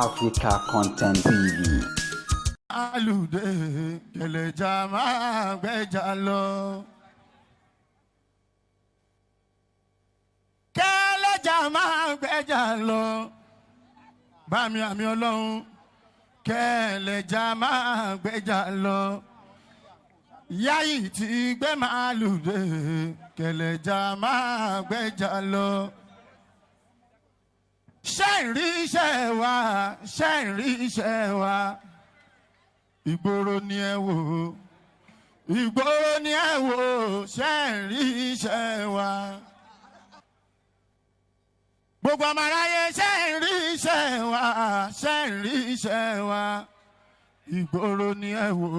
Africa Content TV. Alude keleja máa gbẹ́jà lọ. Keleja máa gbẹ́jà lọ. Bámi àmì Ọlọ́run. Keleja máa gbẹ́jà lọ. Yayi ti gbé màálù dé. Keleja máa gbẹ́jà lọ. Ṣé ìrí iṣẹ́ wa, ṣé ìrí iṣẹ́ wa. Ìgboro ni ẹ wò, ìgboro ni ẹ wò, ṣé ìrí iṣẹ́ wa. Gbogbo ọmọ aráyé ṣé ìrí iṣẹ́ wa, ṣé ìrí iṣẹ́ wa. Ìgboro ni ẹ wò,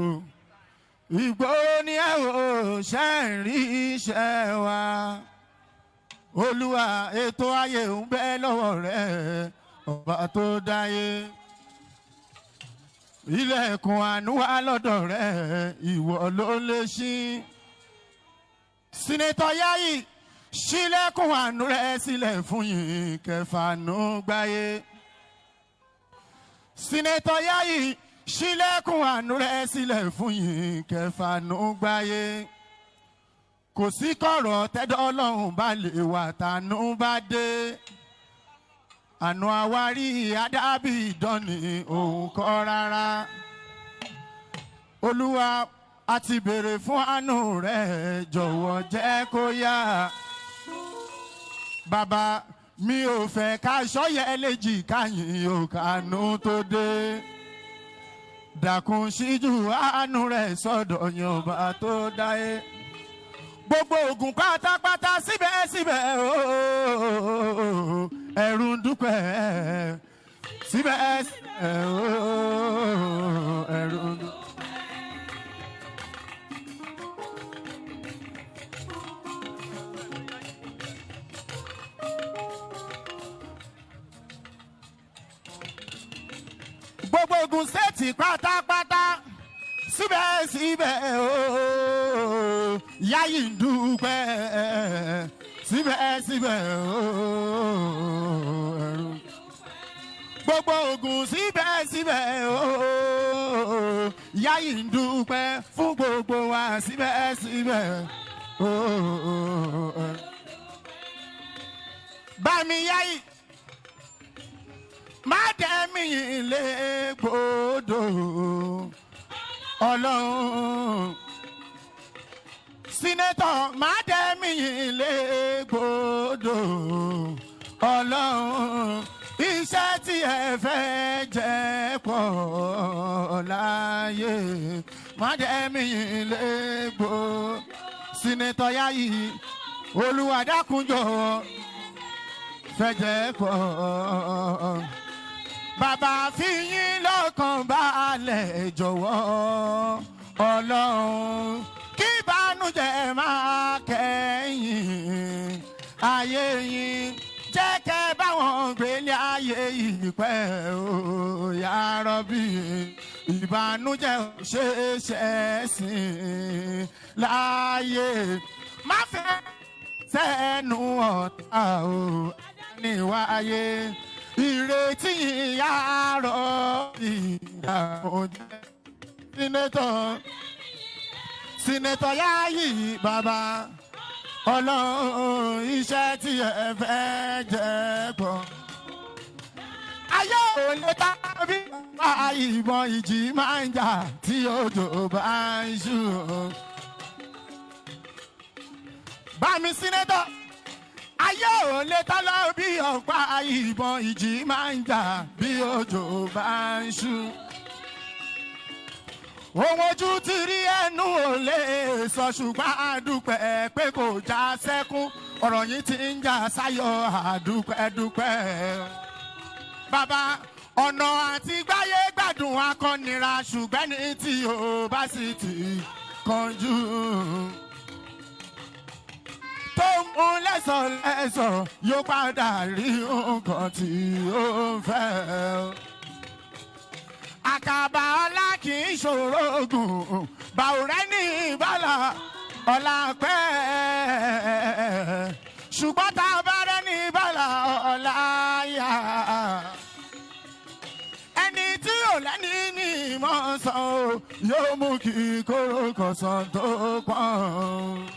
ìgboro ni ẹ wò, ṣé ìrí iṣẹ́ wa. Olúwa ètò ayé ń bẹ lọ́wọ́ rẹ̀, ọba tó dáyé. Ilẹ̀kùn àánú wà lọ́dọ̀ rẹ̀, ìwọ ló lè ṣí. Sínátọ̀ Yayi, ṣílẹ̀kùn àánú rẹ̀ sílẹ̀ fún yín, kẹfàánú gbáyé. Sínátọ̀ Yayi, ṣílẹ̀kùn àánú rẹ̀ sílẹ̀ fún yín, kẹfàánú gbáyé. Kò sí kọ̀rọ̀ tẹ́dọ̀ Ọlọ́run bá lè wà tánú bá dé. Àánú àwárí àdábì ìdánì òun kọ́ rárá. Olúwa a ti béèrè fún àánú rẹ̀, jọ̀wọ́ jẹ́ kó yá. Bàbá mi ò fẹ́ ká ṣọ́yẹ́ léjì káyìn òkànú tó dé. Dákun ṣíjú àánú rẹ̀ sọ́dọ̀ Yorùbá tó dáyé. Gbogbo ogun pátápátá síbẹ̀síbẹ̀ ooo ẹ̀rù ń dúpẹ́ síbẹ̀síbẹ̀ ooo ẹ̀rù ń dúpẹ́. Gbogbo ogun sẹ́ẹ̀tì pátápátá síbẹ̀síbẹ̀ ooo Yayi ń dúpẹ́ síbẹ̀síbẹ̀ ooo ẹ̀rù. Gbogbo ogun síbẹ̀síbẹ̀ ooo Yayi ń dúpẹ́ fún gbogbo wa síbẹ̀síbẹ̀ ooo ẹ̀rù. Bámi Yayi má dẹ́mi lé gbòdò Ọlọ́run. Sínátọ̀ má dẹ́mi lé gbòdò Ọlọ́run. Iṣẹ́ tí ẹ fẹ́ jẹ́ pọ̀ láyé má dẹ́mi lé gbòdò. Sínátọ̀ Yayi Olúwa dákun jọ̀ọ́ fẹ́ jẹ́ pọ̀. Bàbá fi yín lọ́kàn balẹ̀ jọ̀wọ́ Ọlọ́run. Kí ìbànújẹ́ máa kẹ́yìn ayé yín. Jẹ́ kẹ́ báwọn gbélé ayé yìí pẹ́ o ya Rabbi. Ìbànújẹ́ ò ṣe é ṣẹ̀sìn láyé. Má fẹ́ sẹ́nu ọ̀tá o níwáyé. Ìrètí ìyàrá ìyàwó jẹ́. Sínátọ̀ Yayi bàbá Ọlọ́run iṣẹ́ tí ẹ fẹ́ jẹ́ pọ̀. Ayé ò lè ta bí ìbọn ìjì máa ń jà tí òjò bá ń ṣú. Bámi Sínátọ̀ ayé ò lè ta lọ bí ọ̀pá ìbọn ìjì máa ń jà bí òjò bá ń ṣú. Ohun ojú ti rí ẹnu ò lè sọ ṣùgbọ́n àdúpẹ́ pé kò já sẹ́kún. Ọ̀rọ̀ yìí ti ń jà sáyọ̀ àdúpẹ́ dúpẹ́. Bàbá ọ̀nà àti gbáyé gbádùn akọ́nira ṣùgbọ́n ní tí o bá sì ti kánjú. Tó mú lẹ́sọ̀lẹ́sọ̀ yóò padà rí nǹkan tí ó ń fẹ́. Àkàbà ọlá kì í ṣòro ògùn, bàwùrẹ́ ní ìbálà ọlá pẹ́. Ṣùgbọ́n tá a bá rẹ́ ní ìbálà ọlá yá. kọ̀sán o yóò mú kí kóró kọ̀sán tó pọ́n.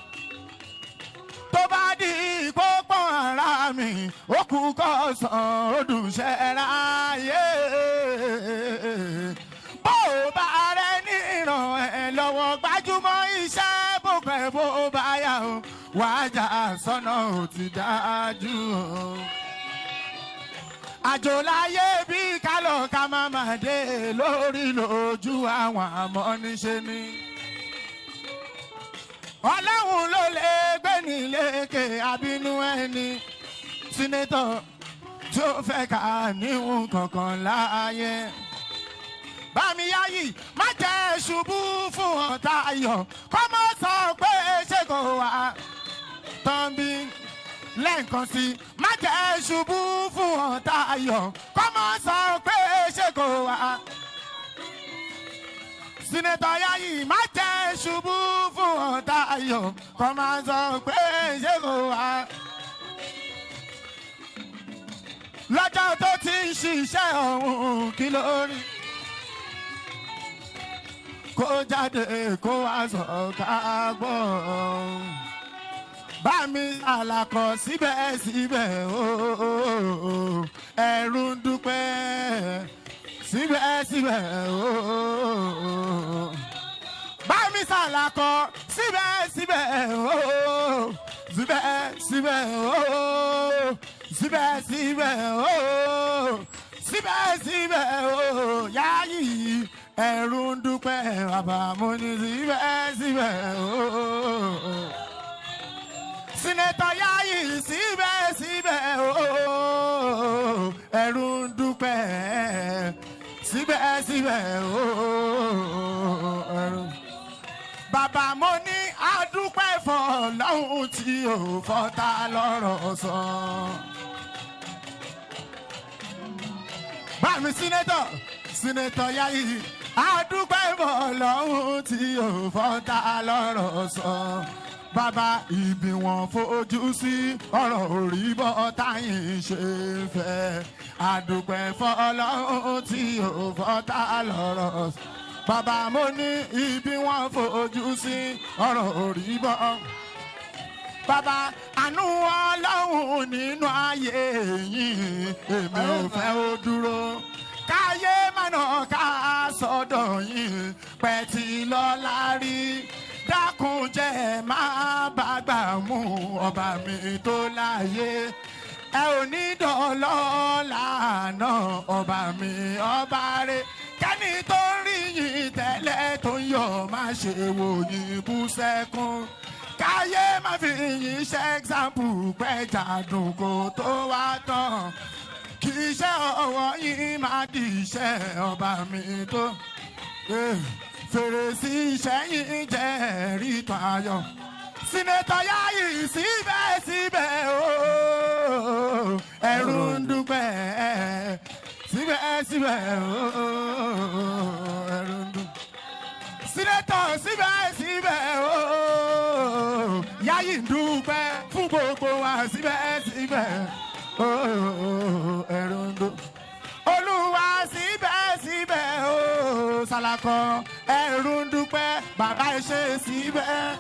tó bá di ìpọ́pọ́n ara mi ó kú kọ̀sán ó dùn ṣẹ́ráyé. bó o bá rẹ ní ìràn ẹ lọ́wọ́ gbájúmọ́ iṣẹ́ bó pẹ́ bó bá yà o wàá jà sọ́nà ò ti dájú o. àjò láyé bí kálọ̀ ká má má dé lórí lójú àwọn amọ́niṣe ni. Ọlọ́run ló lè gbé ní lékè àbínú ẹni. sínétọ̀ tí ó fẹ́ ká níhun kankan láàyè. Bámi Yayi má jẹ́ ṣubú fún ọ̀tá ayọ̀ kọ́ mọ́ sọ pé ṣé kò wá tán bí. lẹ́ẹ̀kan sí má jẹ́ ṣubú fún ọ̀tá ayọ̀ kọ́ mọ́ sọ pé ṣé kò wá. sínétọ̀ Yayi má jẹ́ ṣubú fún ọ̀tá ayọ̀ kọ́ mọ́ sọ pé ṣé kò wá. lọ́jọ́ tó ti ń ṣiṣẹ́ ọ̀hún kí ló rí kó jáde kó wá sọ ká gbọ́. bá mi àlàkọ̀ síbẹ̀síbẹ̀ ooo ẹ̀rù ń dúpẹ́ síbẹ̀síbẹ̀ ooo. bá mi sàlàkọ̀ síbẹ̀síbẹ̀ ooo síbẹ̀síbẹ̀ ooo síbẹ̀síbẹ̀ ooo síbẹ̀síbẹ̀ ooo Yayi ẹ̀rù ń dúpẹ́ bàbá mo ní síbẹ̀síbẹ̀ ooo. sínétọ̀ Yayi síbẹ̀síbẹ̀ ooo ẹ̀rù ń dúpẹ́ síbẹ̀síbẹ̀ ooo. bàbá mo ní àdúpẹ́ fọlọ́hun tí ò fọ́tá lọ́rọ̀ sọ. bá mi sínétọ̀ Yayi àdúpẹ́ fọlọ́hun tí ò fọ́tá lọ́rọ̀ sọ. bàbá ibi wọn fojú sí ọ̀rọ̀ orí bọ́ táyìn ṣe fẹ́. àdúpẹ́ fọlọ́hun tí ò fọ́tá lọ́rọ̀ sọ. bàbá mo ní ibi wọn fojú sí ọ̀rọ̀ orí bọ́. bàbá àánú Ọlọ́run nínú ayé yìí èmi ò fẹ́ ó dúró. káyé mọ̀nà ká sọ́dọ̀ yìí pẹ̀ tí lọ́la rí. dákun jẹ́ má bàgbà mú ọba mi tó láyé. ẹ ò ní dọ̀lọ́lá náà ọba mi ọba rẹ̀. kẹ́ni tó ń rí yìí tẹ́lẹ̀ tó ń yọ̀ má ṣe wò yìí bú sẹ́kún. káyé má fi yìí ṣe ẹ́xámpù pẹ́jà dùn kó tó wá tán. kì í ṣe ọwọ́ yìí má di iṣẹ́ ọba mi tó. fèrèsé iṣẹ́ yìí jẹ́ ẹ̀rí tán ayọ̀. sínétọ̀ Yayi síbẹ̀síbẹ̀ ooo ẹ̀rù ń dúpẹ́ síbẹ̀síbẹ̀ ooo ẹ̀rù ń dúpẹ́. sínétọ̀ síbẹ̀síbẹ̀ ooo Yayi ń dúpẹ́ fún gbogbo wa síbẹ̀síbẹ̀ ooo ẹ̀rù ń dúpẹ́. Olúwa síbẹ̀síbẹ̀ ooo sàlàkọ̀ ẹ̀rù ń dúpẹ́ bàbá ẹ ṣé síbẹ̀.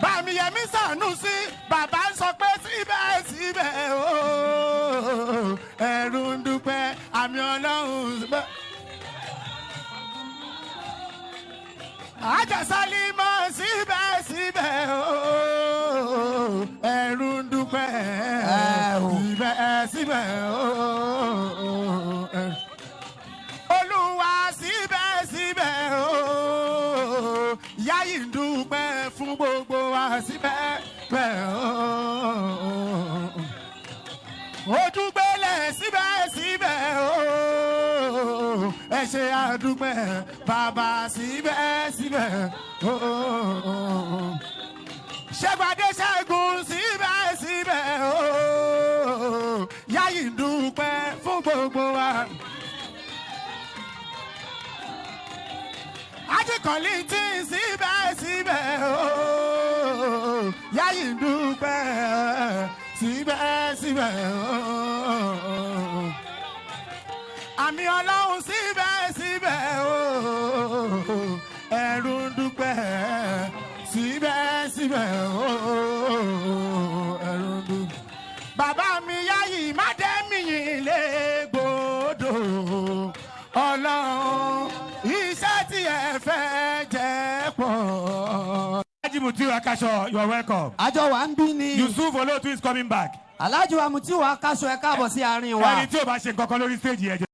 Bàmí Yẹmí Sànúsí bàbá ń sọ pé síbẹ̀síbẹ̀ ooo ẹ̀rù ń dúpẹ́ àmì Ọlọ́run síbẹ̀. Àjàsálímọ̀ síbẹ̀síbẹ̀ ooo ẹ̀rù ń dúpẹ́ síbẹ̀síbẹ̀ ooo. Olúwa síbẹ̀síbẹ̀ ooo Yayi ń dúpẹ́ fún gbogbo wa síbẹ̀síbẹ̀ ooo. Ojúgbélé síbẹ̀síbẹ̀ ooo ẹ ṣé àdúpẹ́ bàbá síbẹ̀síbẹ̀ ooo. Ṣẹ́gbàdé Ṣẹ́gun síbẹ̀síbẹ̀ ooo Yayi ń dúpẹ́ fún gbogbo wa. Kollington síbẹ̀síbẹ̀ ooo Yayi ń dúpẹ́ síbẹ̀síbẹ̀ ooo. Àmì Ọlọ́run síbẹ̀síbẹ̀ síbẹ̀ ẹ̀rù dùn. Bàbá mi Yayi má dé mi yìn lé gbòdò Ọlọ́run iṣẹ́ tí ẹ fẹ́ jẹ́ pọ̀. Mutiu Akasho, you are welcome. Àjọ wa ń bí ni. Olotu is coming back. Alhaji wa Mutiu Akasho ẹ káàbọ̀ sí àárín wa. Ẹni tí ó bá ṣe nǹkan kan lórí stage yẹn.